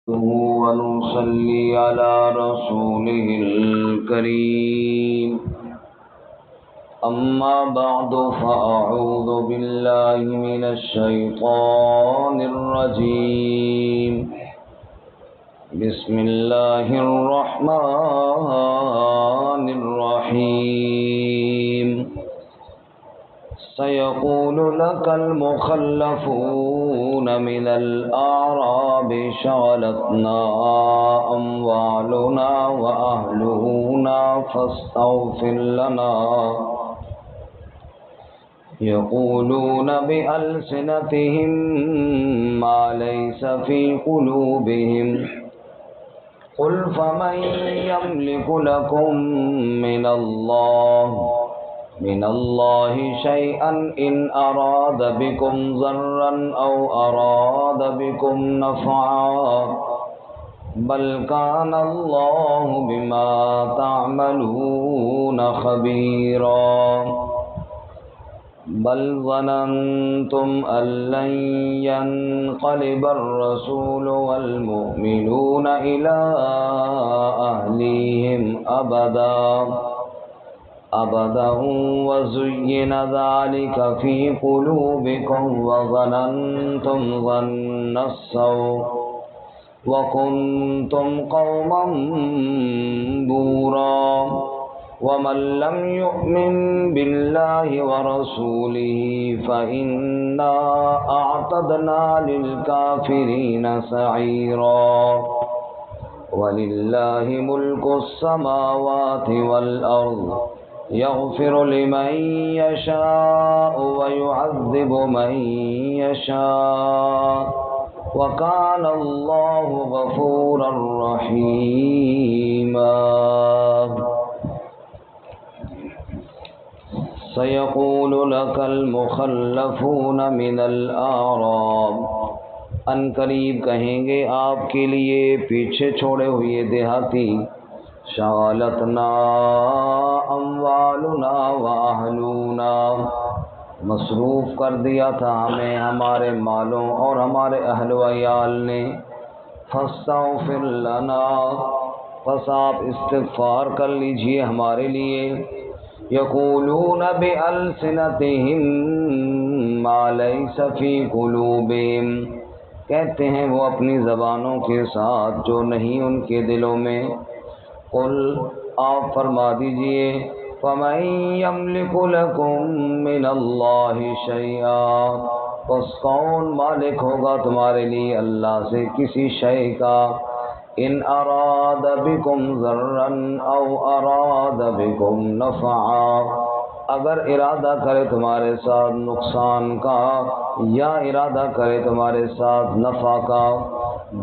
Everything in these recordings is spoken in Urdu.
ونصلي على رسوله الكريم. أما بعد فأعوذ بالله من الشيطان الرجيم. بسم الله الرحمن الرحيم. سيقول لك المخلفون من الأعراب شغلتنا أموالنا وأهلنا فاستغفر لنا. يقولون بألسنتهم ما ليس في قلوبهم. قل فمن يملك لكم من الله شيئا إن أراد بكم ضرا أو أراد بكم نفعا بل كان الله بما تعملون خبيرا. بل ظننتم أن لن ينقلب الرسول والمؤمنون إلى أهليهم أبدا وزين ذلك في قلوبكم وظننتم ظن السوء وكنتم قوما بورا. ومن لم يؤمن بالله ورسوله فإنا أعتدنا للكافرين سعيرا. ولله ملك السماوات والأرض يغفر لمن يشاء ويعذب من يشاء وكان الله غفورا رحيما. سيقول لك المخلفون من الأعراب. ان قریب کہیں گے آپ کے لیے پیچھے چھوڑے ہوئے دیہاتی، شغلتنا اموالنا واہلونا، مصروف کر دیا تھا ہمیں ہمارے مالوں اور ہمارے اہل و عیال نے. فاستغفر لنا، پس آپ استغفار کر لیجئے ہمارے لیے. یقولون بألسنتهم ما ليس في قلوبهم، کہتے ہیں وہ اپنی زبانوں کے ساتھ جو نہیں ان کے دلوں میں. قل، آپ فرما دیجئے، فَمَن يَمْلِكُ لَكُم مِّنَ اللَّهِ شَيْئًا، پس کون مالک ہوگا تمہارے لیے اللہ سے کسی شے کا. ان اراد بکم ضرا او اراد بکم نفعا، اگر ارادہ کرے تمہارے ساتھ نقصان کا یا ارادہ کرے تمہارے ساتھ نفع کا.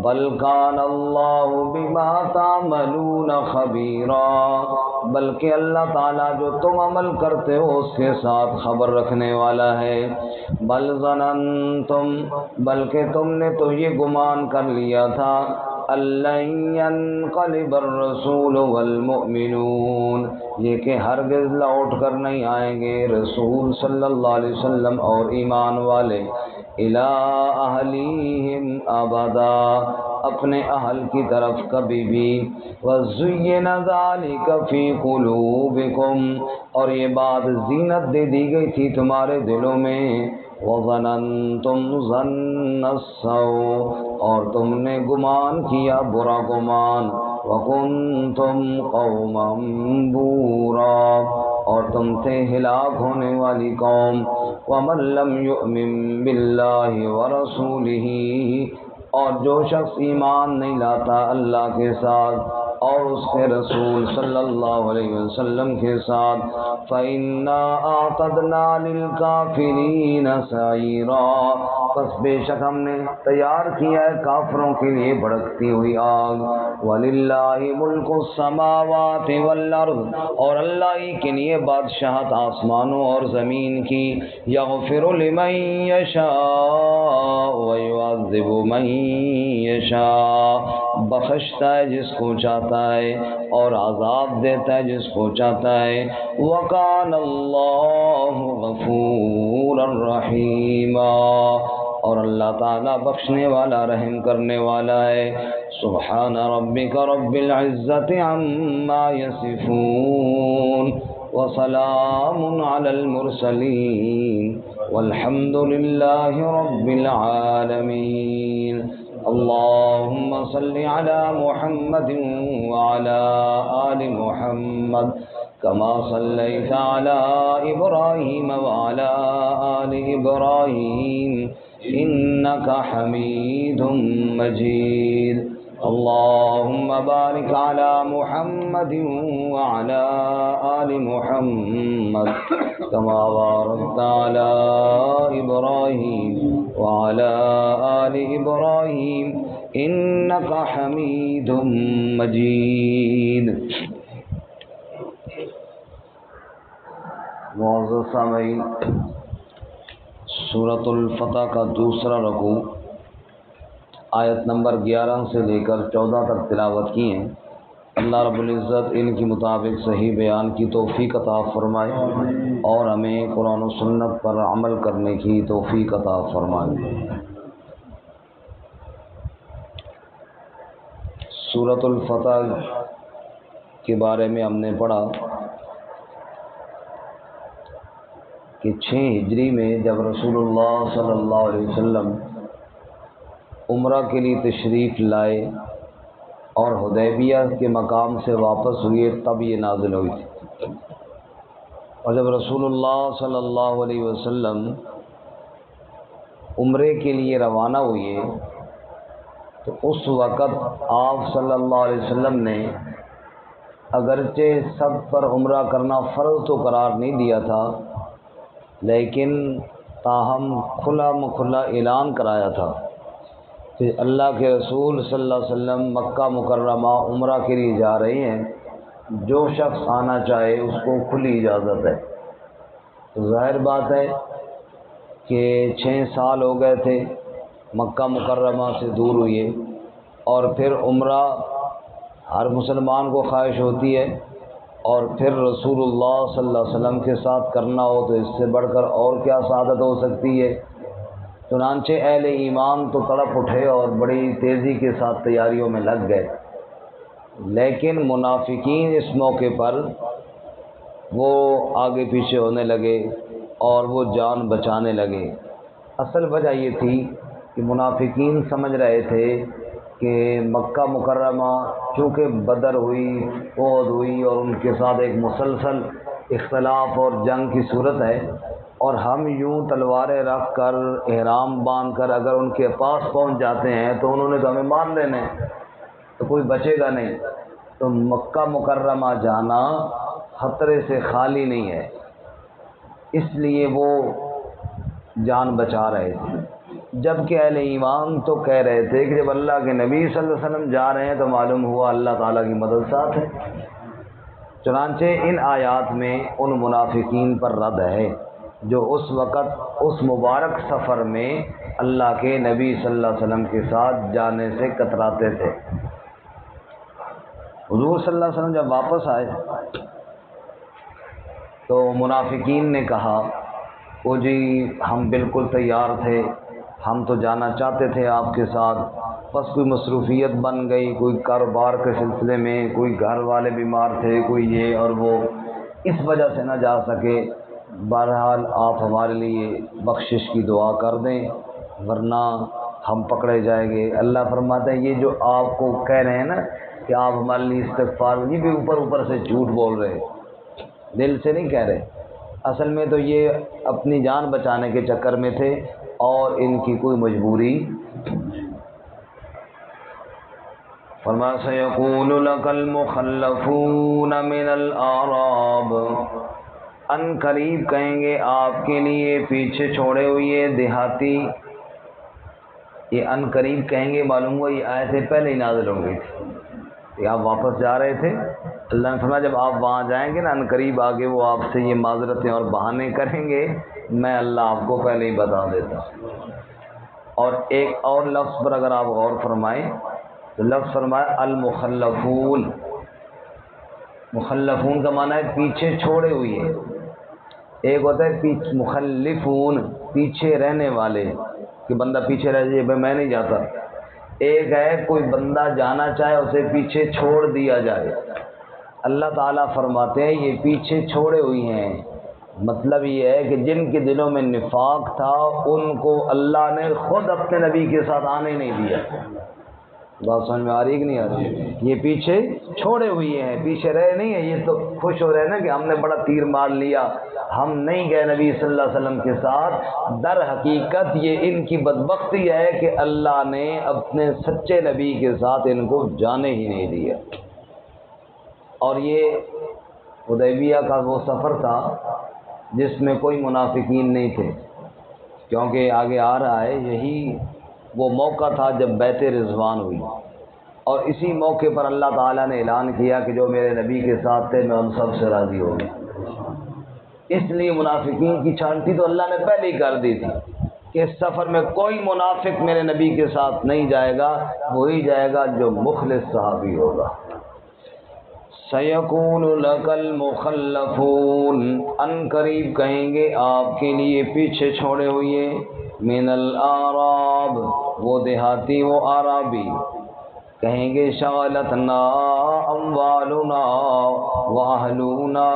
بل کان اللہ بما تعملون خبیرا، بلکہ اللہ تعالیٰ جو تم عمل کرتے ہو اس کے ساتھ خبر رکھنے والا ہے. بل ظننتم، بلکہ تم نے تو یہ گمان کر لیا تھا، لن ينقلب الرسول والمؤمنون، یہ کہ ہرگز لوٹ کر نہیں آئیں گے رسول صلی اللہ علیہ وسلم اور ایمان والے، الی اہلیہم ابدا، اپنے اہل کی طرف کبھی بھی. وزین ذلک فی قلوبکم، اور یہ بات زینت دے دی گئی تھی تمہارے دلوں میں. وظننتم ظن السوء، اور تم نے گمان کیا برا گمان. وکنتم قوما بورا، اور تم تھے ہلاک ہونے والی قوم. ومن لم یؤمن باللہ ورسولہ، اور جو شخص ایمان نہیں لاتا اللہ کے ساتھ اور اس کے رسول صلی اللہ علیہ وسلم کے ساتھ، فَإِنَّا أَعْتَدْنَا لِلْكَافِرِينَ سَعِيرًا، پس بے شک ہم نے تیار کیا ہے کافروں کے لیے بھڑکتی ہوئی آگ. وَلِلَّهِ مُلْكُ السَّمَاوَاتِ وَالْأَرْضِ، اور اللہ ہی کے لیے بادشاہت آسمانوں اور زمین کی. يَغْفِرُ لِمَن يَشَاءُ وَيُعَذِّبُ مَن يَشَاءُ، بخشتا ہے جس کو چاہتا ہے اور عذاب دیتا ہے جس کو چاہتا ہے. وَكَانَ اللَّهُ غَفُورًا رَحِيمًا، اور اللہ تعالیٰ بخشنے والا رحم کرنے والا ہے۔ سبحان ربک رب العزت عما یصفون وسلام علی المرسلین والحمد للہ رب العالمین۔ اللهم صل على محمد وعلى آل محمد كما صليت على إبراهيم وعلى آل إبراهيم إنك حميد مجيد۔ اللهم بارك على محمد وعلى آل محمد كما باركت على إبراهيم وعلى آل إبراهيم إنك حميد مجيد۔ معزز سامعین، سورۃ الفتح کا دوسرا رکوع آیت نمبر 11 سے لے کر 14 تک تلاوت کی ہیں۔ اللہ رب العزت ان کے مطابق صحیح بیان کی توفیق عطا فرمائے اور ہمیں قرآن و سنت پر عمل کرنے کی توفیق عطا فرمائے۔ سورۃ الفتح کے بارے میں ہم نے پڑھا کہ 6 ہجری میں جب رسول اللہ صلی اللہ علیہ وسلم عمرہ کے لیے تشریف لائے اور حدیبیہ کے مقام سے واپس ہوئے تب یہ نازل ہوئی تھی۔ اور جب رسول اللہ صلی اللہ علیہ وسلم عمرے کے لیے روانہ ہوئے تو اس وقت آپ صلی اللہ علیہ وسلم نے اگرچہ سب پر عمرہ کرنا فرض تو قرار نہیں دیا تھا، لیکن تاہم کھلا مکھلا اعلان کرایا تھا کہ اللہ کے رسول صلی اللہ علیہ وسلم مکہ مکرمہ عمرہ کے لیے جا رہے ہیں، جو شخص آنا چاہے اس کو کھلی اجازت ہے۔ تو ظاہر بات ہے کہ 6 سال ہو گئے تھے مکہ مکرمہ سے دور ہوئے، اور پھر عمرہ ہر مسلمان کو خواہش ہوتی ہے، اور پھر رسول اللہ صلی اللہ علیہ وسلم کے ساتھ کرنا ہو تو اس سے بڑھ کر اور کیا سعادت ہو سکتی ہے۔ چنانچہ اہل ایمان تو تڑپ اٹھے اور بڑی تیزی کے ساتھ تیاریوں میں لگ گئے، لیکن منافقین اس موقع پر وہ آگے پیچھے ہونے لگے اور وہ جان بچانے لگے۔ اصل وجہ یہ تھی کہ منافقین سمجھ رہے تھے کہ مکہ مکرمہ چونکہ بدر ہوئی، احد ہوئی اور ان کے ساتھ ایک مسلسل اختلاف اور جنگ کی صورت ہے، اور ہم یوں تلواریں رکھ کر احرام باندھ کر اگر ان کے پاس پہنچ جاتے ہیں تو انہوں نے تو ہمیں مار لینا ہے، تو کوئی بچے گا نہیں۔ تو مکہ مکرمہ جانا خطرے سے خالی نہیں ہے، اس لیے وہ جان بچا رہے تھے۔ جبکہ اہل ایمان تو کہہ رہے تھے کہ جب اللہ کے نبی صلی اللہ علیہ وسلم جا رہے ہیں تو معلوم ہوا اللہ تعالیٰ کی مدد ساتھ ہے۔ چنانچہ ان آیات میں ان منافقین پر رد ہے جو اس وقت اس مبارک سفر میں اللہ کے نبی صلی اللہ علیہ وسلم کے ساتھ جانے سے کتراتے تھے۔ حضور صلی اللہ علیہ وسلم جب واپس آئے تو منافقین نے کہا وہ جی ہم بالکل تیار تھے، ہم تو جانا چاہتے تھے آپ کے ساتھ، بس کوئی مصروفیت بن گئی، کوئی کاروبار کے سلسلے میں، کوئی گھر والے بیمار تھے، کوئی یہ اور وہ، اس وجہ سے نہ جا سکے۔ بہرحال آپ ہمارے لیے بخشش کی دعا کر دیں ورنہ ہم پکڑے جائیں گے۔ اللہ فرماتے ہیں یہ جو آپ کو کہہ رہے ہیں نا کہ آپ ہمارے لیے استغفار، یہ بھی اوپر سے جھوٹ بول رہے، دل سے نہیں کہہ رہے، اصل میں تو یہ اپنی جان بچانے کے چکر میں تھے اور ان کی کوئی مجبوری۔ فرمایا سَيَقُولُ لَكَ الْمُخَلَّفُونَ مِنَ الْأَعْرَابِ، ان قریب کہیں گے آپ کے لیے پیچھے چھوڑے ہوئے دیہاتی۔ یہ ان قریب کہیں گے معلوم ہوا یہ آیتیں پہلے ہی نازل ہو گئی تھی کہ آپ واپس جا رہے تھے۔ اللہ نے فرمایا جب آپ وہاں جائیں گے نا ان قریب آگے وہ آپ سے یہ معذرتیں اور بہانے کریں گے، میں اللہ آپ کو پہلے ہی بتا دیتا ہوں۔ اور ایک اور لفظ پر اگر آپ غور فرمائیں تو لفظ فرمایا المخلفون۔ مخلفون کا معنی ہے پیچھے چھوڑے ہوئے، ایک ہوتا ہے مخلفون پیچھے رہنے والے، کہ بندہ پیچھے رہ جائے بھائی میں نہیں جاتا، ایک ہے کوئی بندہ جانا چاہے اسے پیچھے چھوڑ دیا جائے۔ اللہ تعالیٰ فرماتے ہیں یہ پیچھے چھوڑے ہوئی ہیں، مطلب یہ ہے کہ جن کے دلوں میں نفاق تھا ان کو اللہ نے خود اپنے نبی کے ساتھ آنے نہیں دیا۔ بات سمجھ میں آ رہی کہ نہیں آ رہی؟ یہ پیچھے چھوڑے ہوئے ہیں، پیچھے رہے نہیں ہیں، یہ تو خوش ہو رہے نا کہ ہم نے بڑا تیر مار لیا، ہم نہیں گئے نبی صلی اللہ علیہ وسلم کے ساتھ۔ در حقیقت یہ ان کی بدبختی ہے کہ اللہ نے اپنے سچے نبی کے ساتھ ان کو جانے ہی نہیں دیا۔ اور یہ حدیبیہ کا وہ سفر تھا جس میں کوئی منافقین نہیں تھے، کیونکہ آگے آ رہا ہے یہی وہ موقع تھا جب بیعت رضوان ہوئی، اور اسی موقع پر اللہ تعالیٰ نے اعلان کیا کہ جو میرے نبی کے ساتھ تھے میں ان سب سے راضی ہو گیا۔ اس لیے منافقین کی چھانٹی تو اللہ نے پہلے ہی کر دی تھی کہ اس سفر میں کوئی منافق میرے نبی کے ساتھ نہیں جائے گا، وہی جائے گا جو مخلص صحابی ہوگا۔ سَيَقُولُ لَكَ الْمُخَلَّفُونَ، ان قریب کہیں گے آپ کے لیے پیچھے چھوڑے ہوئے، من الاعراب، وہ دیہاتی وہ عربی، کہیں گے شغلتنا اموالنا واہلونا،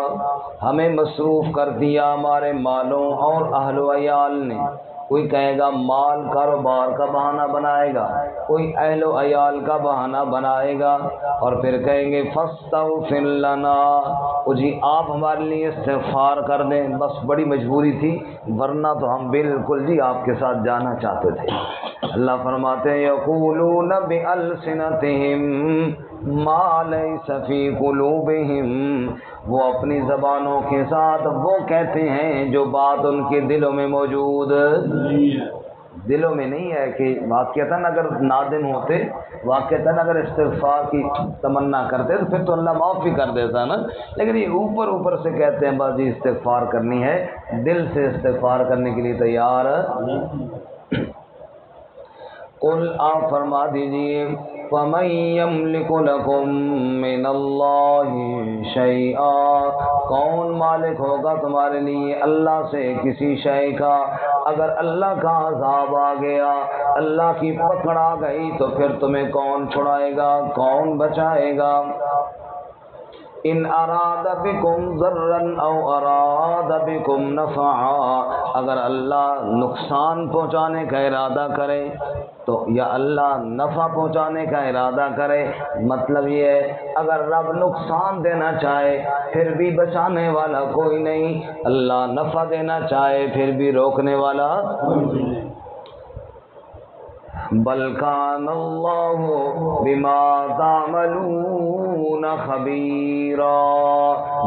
ہمیں مصروف کر دیا ہمارے مالوں اور اہل و عیال نے۔ کوئی کہے گا مال کاروبار کا بہانہ بنائے گا، کوئی اہل و عیال کا بہانہ بنائے گا، اور پھر کہیں گے فاستغفر لنا، جی آپ ہمارے لیے استغفار کر دیں، بس بڑی مجبوری تھی ورنہ تو ہم بالکل جی آپ کے ساتھ جانا چاہتے تھے۔ اللہ فرماتے ہیں یقولون بألسنتہم ما لیس فی قلوبہم، وہ اپنی زبانوں کے ساتھ وہ کہتے ہیں جو بات ان کے دلوں میں موجود دلوں میں نہیں ہے، کہ واقعتاً اگر نادم ہوتے، واقعتاً اگر استغفار کی تمنا کرتے تو پھر تو اللہ معاف بھی کر دیتا نا، لیکن یہ اوپر اوپر سے کہتے ہیں بس جی استغفار کرنی ہے، دل سے استغفار کرنے کے لیے تیار۔ قل آپ فرما دیجئے فَمَن يَمْلِكُ لَكُم مِّنَ اللَّهِ شَيْئًا، کون مالک ہوگا تمہارے لیے اللہ سے کسی شے کا؟ اگر اللہ کا عذاب آ گیا، اللہ کی پکڑ آ گئی تو پھر تمہیں کون چھڑائے گا، کون بچائے گا؟ ان اراد بکم ضرا او اراد بکم نفعا، اگر اللہ نقصان پہنچانے کا ارادہ کرے تو یا اللہ نفع پہنچانے کا ارادہ کرے، مطلب یہ ہے اگر رب نقصان دینا چاہے پھر بھی بچانے والا کوئی نہیں، اللہ نفع دینا چاہے پھر بھی روکنے والا بل کان اللہ بما تعملون خبیرا،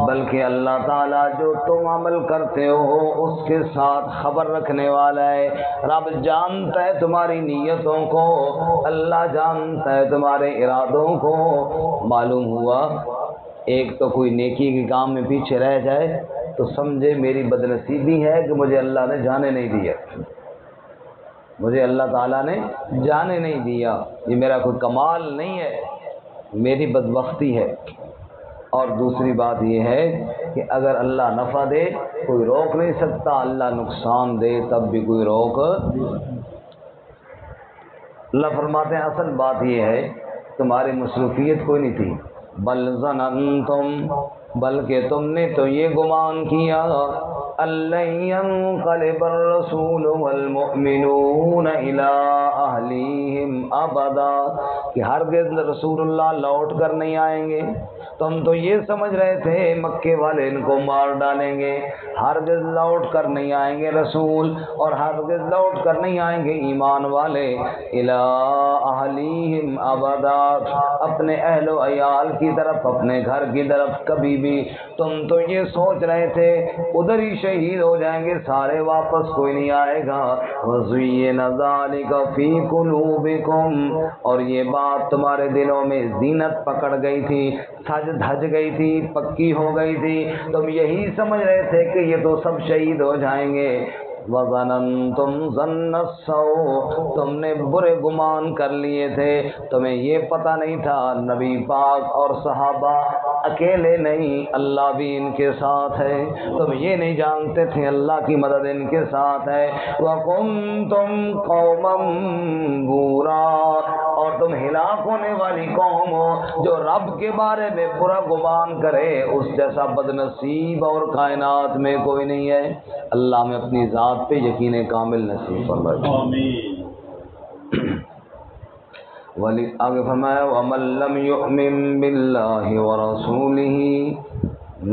بلکہ اللہ تعالیٰ جو تم عمل کرتے ہو اس کے ساتھ خبر رکھنے والا ہے۔ رب جانتا ہے تمہاری نیتوں کو، اللہ جانتا ہے تمہارے ارادوں کو۔ معلوم ہوا ایک تو کوئی نیکی کے کام میں پیچھے رہ جائے تو سمجھے میری بدنصیبی ہے کہ مجھے اللہ نے جانے نہیں دیا، مجھے اللہ تعالیٰ نے جانے نہیں دیا، یہ میرا کوئی کمال نہیں ہے، میری بدبختی ہے۔ اور دوسری بات یہ ہے کہ اگر اللہ نفع دے کوئی روک نہیں سکتا، اللہ نقصان دے تب بھی کوئی روک۔ اللہ فرماتے ہیں اصل بات یہ ہے تمہاری مصروفیت کوئی نہیں تھی، بل ظننتم، بلکہ تم نے تو یہ گمان کیا أَلَّن يَنقَلِبَ الرَّسُولُ وَالْمُؤْمِنُونَ إِلَىٰ أَهْلِهِمْ أَبَدًا، کہ ہرگز رسول اللہ لوٹ کر نہیں آئیں گے۔ تم تو یہ سمجھ رہے تھے مکے والے ان کو مار ڈالیں گے، ہرگز لوٹ کر نہیں آئیں گے رسول، اور ہرگز لوٹ کر نہیں آئیں گے ایمان والے إِلَىٰ أَهْلِهِمْ أَبَدًا، اپنے اہل و عیال کی طرف، اپنے گھر کی طرف کبھی بھی۔ تم تو یہ سوچ رہے تھے ادھر ہی شہید ہو جائیں گے سارے، واپس کوئی نہیں آئے گا۔ وَزُيِّنَ ذَلِكَ فِي قُلُوبِكُمْ، اور یہ بات تمہارے دلوں میں زینت پکڑ گئی تھی، سج دھج گئی تھی، پکی ہو گئی تھی، تم یہی سمجھ رہے تھے کہ یہ تو سب شہید ہو جائیں گے۔ وظننتم ظن السوء، تم نے برے گمان کر لیے تھے، تمہیں یہ پتہ نہیں تھا نبی پاک اور صحابہ اکیلے نہیں، اللہ بھی ان کے ساتھ ہے، تم یہ نہیں جانتے تھے اللہ کی مدد ان کے ساتھ ہے۔ وَكُنْتُمْ قَوْمًا بُورًا، اور تم ہلاک ہونے والی قوم ہو جو رب کے بارے میں برا گمان کرے، اس جیسا بد نصیب اور کائنات میں کوئی نہیں ہے۔ اللہ میں اپنی ذات پہ یقین کامل نصیب فرمائے۔ آمین۔ ولی آگے فرمایا وَمَن لَّمْ يُؤْمِن بِاللَّهِ وَرَسُولِهِ،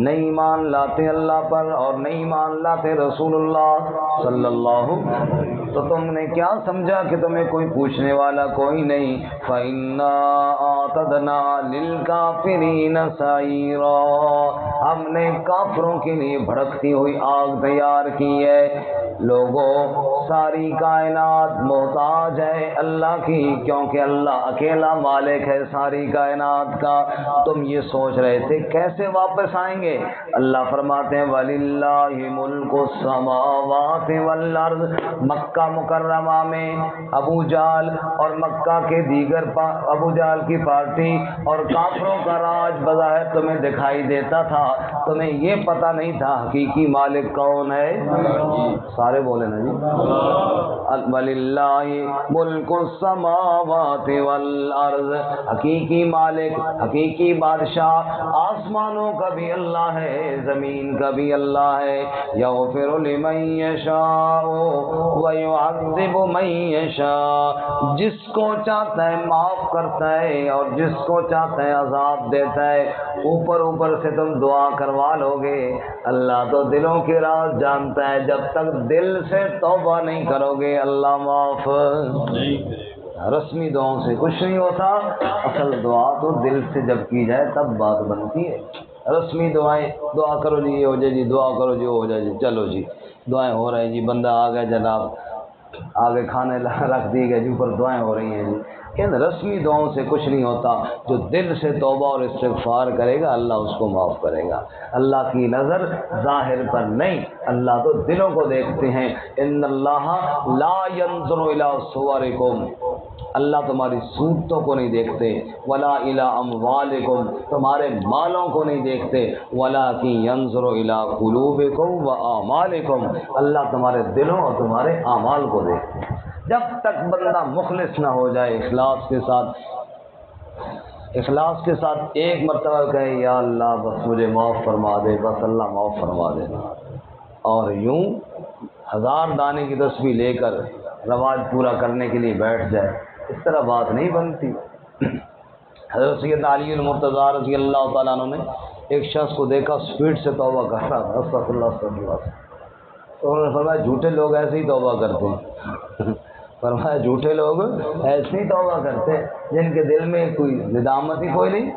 نہیں مان لاتے اللہ پر اور نہیں مان لاتے رسول اللہ صلی اللہ، تو تم نے کیا سمجھا کہ تمہیں کوئی پوچھنے والا کوئی نہیں؟ فَإِنَّا أَعْتَدْنَا لِلْكَافِرِينَ سَعِيرًا، ہم نے کافروں کے لیے بھڑکتی ہوئی آگ تیار کی ہے۔ لوگوں، ساری کائنات محتاج ہے اللہ کی، کیونکہ اللہ اکیلا مالک ہے ساری کائنات کا۔ تم یہ سوچ رہے تھے کیسے واپس آئیں گے؟ اللہ فرماتے ہیں وَلِلَّهِ مُلْكُ السَّمَاوَاتِ وَالْأَرْضِ، مکہ مکرمہ میں ابو جہل اور مکہ کے دیگر ابو جہل کی پارٹی اور کافروں کا راج بظاہر تمہیں دکھائی دیتا تھا، تمہیں یہ پتہ نہیں تھا حقیقی مالک کون ہے؟ سارے بولے نا جی، وَلِلَّهِ مُلْكُ السَّمَاوَاتِ وَالْأَرْضِ، حقیقی مالک، حقیقی بادشاہ آسمانوں کا بھی اللہ ہے، زمین کا بھی اللہ ہے۔ یغفر لمن یشاء ویعذب من یشاء، جس کو چاہتا ہے معاف کرتا ہے اور جس کو چاہتا ہے عذاب دیتا ہے۔ اوپر اوپر سے تم دعا کروا لو گے، اللہ تو دلوں کے راز جانتا ہے، جب تک دل سے توبہ نہیں کرو گے اللہ معاف نہیں کرے گا۔ رسمی دعاؤں سے کچھ نہیں ہوتا، اصل دعا تو دل سے جب کی جائے تب بات بنتی ہے۔ رسمی دعائیں، دعا کرو جی یہ ہو جائے جی، دعا کرو جی وہ ہو جائے جی، چلو جی دعائیں ہو رہی ہیں جی، بندہ آ گیا جناب، آگے کھانے رکھ دی گئے جی، اوپر دعائیں ہو رہی ہیں جی۔ ان رسمی دعاؤں سے کچھ نہیں ہوتا، جو دل سے توبہ اور استغفار کرے گا اللہ اس کو معاف کرے گا۔ اللہ کی نظر ظاہر پر نہیں، اللہ تو دلوں کو دیکھتے ہیں۔ ان اللہ لا ينظر الى صورکم، اللہ تمہاری صورتوں کو نہیں دیکھتے، ولا الى اموالکم، تمہارے مالوں کو نہیں دیکھتے، ولکن ينظر الى قلوبکم واعمالکم، اللہ تمہارے دلوں اور تمہارے اعمال کو دیکھتے ہیں۔ جب تک بندہ مخلص نہ ہو جائے، اخلاص کے ساتھ ایک مرتبہ کہے یا اللہ بس مجھے معاف فرما دے، بس اللہ معاف فرما دینا، اور یوں 1000 دانے کی تسبیح لے کر رواج پورا کرنے کے لیے بیٹھ جائے، اس طرح بات نہیں بنتی۔ حضرت سیدنا علی المرتضیٰ رضی اللہ تعالیٰ عنہ نے ایک شخص کو دیکھا اسپیڈ سے توبہ کر رہا تھا، استغفر اللہ استغفر اللہ، تو انہوں نے فرمایا جھوٹے لوگ ایسے ہی توبہ کرتے ہیں۔ فرمایا جھوٹے لوگ ایسے ہی توبہ کرتے ہیں جن کے دل میں کوئی ندامت ہی کوئی نہیں،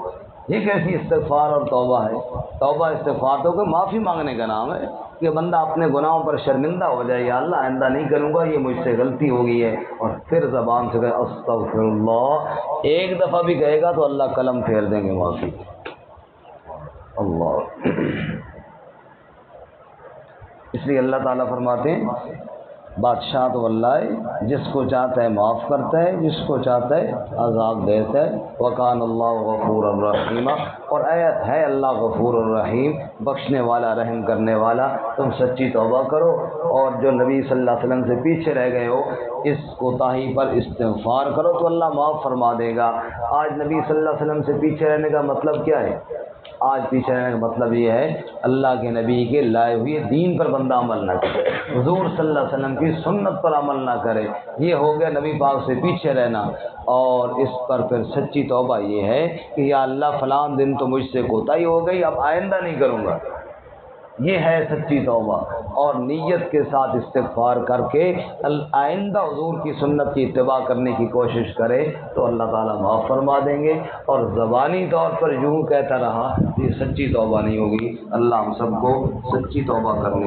یہ کیسی استغفار اور توبہ ہے؟ توبہ استغفار تو کہ معافی مانگنے کا نام ہے، کہ بندہ اپنے گناہوں پر شرمندہ ہو جائے، یا اللہ آئندہ نہیں کروں گا، یہ مجھ سے غلطی ہو گئی ہے، اور پھر زبان سے کہے استغفر اللہ، ایک دفعہ بھی کہے گا تو اللہ قلم پھیر دیں گے معافی۔ اللہ، اس لیے اللہ تعالیٰ فرماتے ہیں بادشاہ تو اللہ ہے، جس کو چاہتا ہے معاف کرتا ہے، جس کو چاہتا ہے عذاب دیتا ہے۔ وَكَانَ اللَّهُ غَفُورًا رَحِيمًا، اور ہے اللہ غفور الرحیم، بخشنے والا، رحم کرنے والا۔ تم سچی توبہ کرو، اور جو نبی صلی اللہ علیہ وسلم سے پیچھے رہ گئے ہو اس کوتاہی پر استغفار کرو تو اللہ معاف فرما دے گا۔ آج نبی صلی اللہ علیہ وسلم سے پیچھے رہنے کا مطلب کیا ہے؟ آج پیچھے رہنے کا مطلب یہ ہے اللہ کے نبی کے لائے ہوئے دین پر بندہ عمل نہ کرے، حضور صلی اللہ علیہ وسلم کی سنت پر عمل نہ کرے، یہ ہو گیا نبی پاک سے پیچھے رہنا۔ اور اس پر پھر سچی توبہ یہ ہے کہ یا اللہ فلاں دن تو مجھ سے کوتاہی ہو گئی، اب آئندہ نہیں کروں گا، یہ ہے سچی توبہ، اور نیت کے ساتھ استغفار کر کے آئندہ حضور کی سنت کی اتباع کرنے کی کوشش کرے تو اللہ تعالیٰ معاف فرما دیں گے۔ اور زبانی طور پر یوں کہتا رہا یہ سچی توبہ نہیں ہوگی۔ اللہ ہم سب کو سچی توبہ کرنے